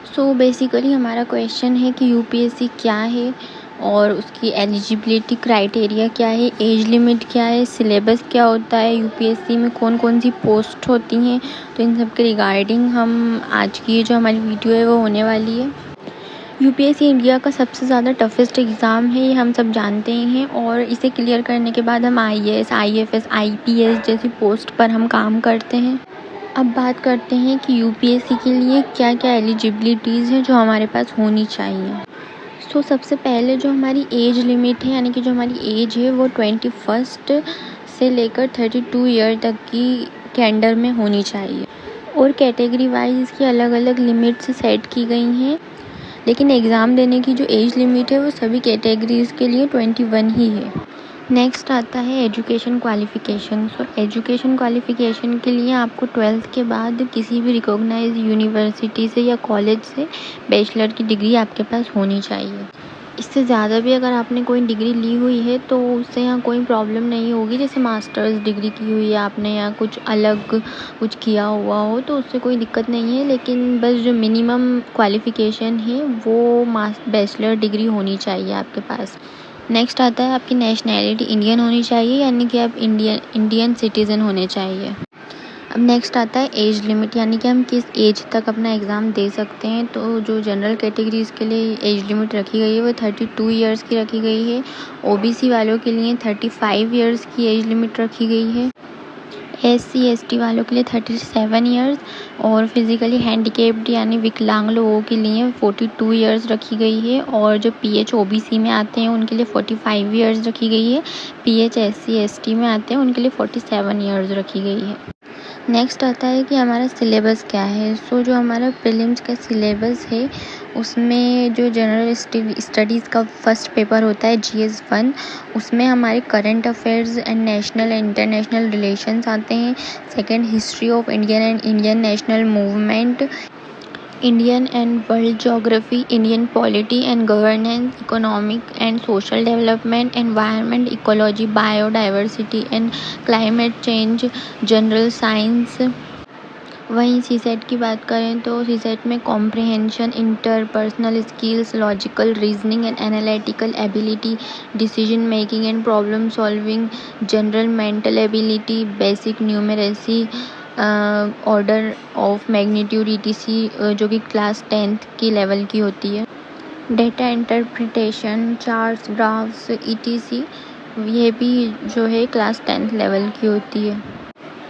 So basically हमारा question है कि यूपीएससी क्या है और उसकी एलिजिबिलिटी क्राइटेरिया क्या है, एज लिमिट क्या है, सिलेबस क्या होता है, यूपीएससी में कौन कौन सी पोस्ट होती हैं। तो इन सब के रिगार्डिंग हम आज की जो हमारी वीडियो है वो होने वाली है। यूपीएससी इंडिया का सबसे ज़्यादा टफेस्ट एग्ज़ाम है, ये हम सब जानते ही हैं। और इसे क्लियर करने के बाद हम आईएएस, आईएफएस, आईपीएस जैसी पोस्ट पर हम काम करते हैं। अब बात करते हैं कि यूपीएससी के लिए क्या क्या एलिजिबिलिटीज़ हैं जो हमारे पास होनी चाहिए। सबसे पहले जो हमारी एज लिमिट है, यानी कि जो हमारी एज है वो 21 से लेकर 32 ईयर तक के अंडर में होनी चाहिए। और कैटेगरी वाइज इसकी अलग अलग लिमिट्स सेट की गई हैं, लेकिन एग्ज़ाम देने की जो एज लिमिट है वो सभी कैटेगरीज़ के लिए 21 ही है। नेक्स्ट आता है एजुकेशन क्वालिफ़िकेशन। एजुकेशन क्वालिफ़िकेशन के लिए आपको 12th के बाद किसी भी रिकॉग्नाइज्ड यूनिवर्सिटी से या कॉलेज से बैचलर की डिग्री आपके पास होनी चाहिए। इससे ज़्यादा भी अगर आपने कोई डिग्री ली हुई है तो उससे यहाँ कोई प्रॉब्लम नहीं होगी। जैसे मास्टर्स डिग्री की हुई है आपने या कुछ अलग कुछ किया हुआ हो तो उससे कोई दिक्कत नहीं है, लेकिन बस जो मिनिमम क्वालिफ़िकेशन है वो बैचलर डिग्री होनी चाहिए आपके पास। नेक्स्ट आता है आपकी नेशनैलिटी इंडियन होनी चाहिए, यानी कि आप इंडियन सिटीज़न होने चाहिए। अब नेक्स्ट आता है एज लिमिट, यानी कि हम किस एज तक अपना एग्ज़ाम दे सकते हैं। तो जो जनरल कैटेगरीज़ के लिए एज लिमिट रखी गई है वो 32 ईयर्स की रखी गई है। ओबीसी वालों के लिए 35 ईयर्स की एज लिमिट रखी गई है। एससी एसटी वालों के लिए 37 ईयर्स और फिज़िकली हैंडीकेप्ड यानी विकलांग लोगों के लिए 42 ईयर्स रखी गई है। और जो पीएच ओबीसी में आते हैं उनके लिए 45 ईयर्स रखी गई है। पीएच एससी एसटी में आते हैं उनके लिए 47 ईयर्स रखी गई है। नेक्स्ट आता है कि हमारा सिलेबस क्या है। जो हमारा प्रीलिम्स का सिलेबस है उसमें जो जनरल स्टडीज़ का फर्स्ट पेपर होता है GS1, उसमें हमारे current affairs and national and international relations आते हैं। Second history of Indian and Indian national movement, Indian and world geography, Indian polity and governance, economic and social development, environment, ecology, biodiversity and climate change, general science. वहीं CSAT की बात करें तो CSAT में comprehension, interpersonal skills, logical reasoning and analytical ability, decision making and problem solving, general mental ability, basic numeracy, order of magnitude ETC जो कि class 10th की level की होती है। Data interpretation, charts, graphs ETC ये भी जो है क्लास 10th लेवल की होती है।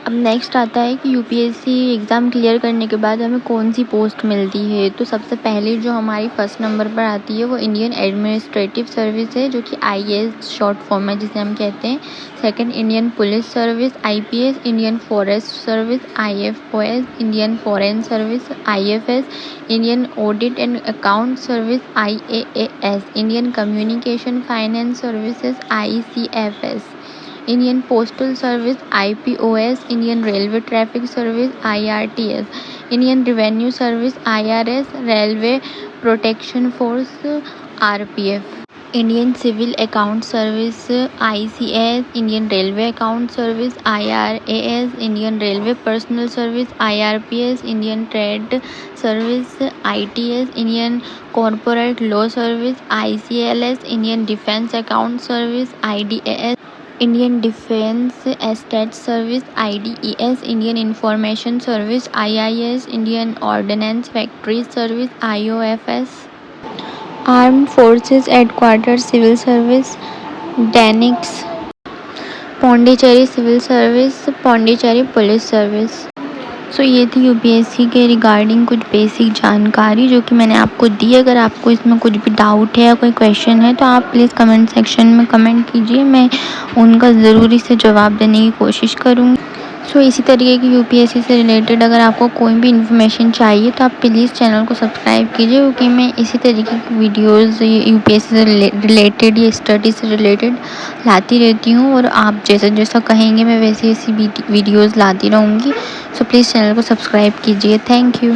अब नेक्स्ट आता है कि यूपीएससी एग्ज़ाम क्लियर करने के बाद हमें कौन सी पोस्ट मिलती है। तो सबसे पहले जो हमारी फर्स्ट नंबर पर आती है वो इंडियन एडमिनिस्ट्रेटिव सर्विस है, जो कि IAS शॉर्ट फॉर्म है जिसे हम कहते हैं। Second Indian police service IPS, Indian forest service IFOS, Indian foreign service IFS, Indian audit and account service IAAS, Indian communication finance services ICFS, Indian postal service IPOS, Indian railway traffic service IRTS, Indian revenue service IRS, railway protection force RPF, Indian civil account service ICS, Indian railway account service IRAS, Indian railway personnel service IRPS, Indian trade service ITS, Indian corporate law service ICLS, Indian defence account service IDAS, Indian defence estate service IDES, Indian information service IIS, Indian ordnance factory service IOFS, armed forces headquarter civil service DANICS, Pondicherry civil service, Pondicherry police service. ये थी UPSC के regarding कुछ basic जानकारी जो कि मैंने आपको दी। अगर आपको इसमें कुछ भी डाउट है या कोई क्वेश्चन है तो आप प्लीज़ कमेंट सेक्शन में कमेंट कीजिए, मैं उनका ज़रूरी से जवाब देने की कोशिश करूँगी। इसी तरीके की यूपीएससी से रिलेटेड अगर आपको कोई भी इन्फॉर्मेशन चाहिए तो आप प्लीज़ चैनल को सब्सक्राइब कीजिए, क्योंकि मैं इसी तरीके की वीडियोस यूपीएससी से रिलेटेड या स्टडी से रिलेटेड लाती रहती हूँ। और आप जैसा जैसा कहेंगे मैं वैसे ऐसी वीडियोस लाती रहूँगी। प्लीज़ चैनल को सब्सक्राइब कीजिए। Thank you.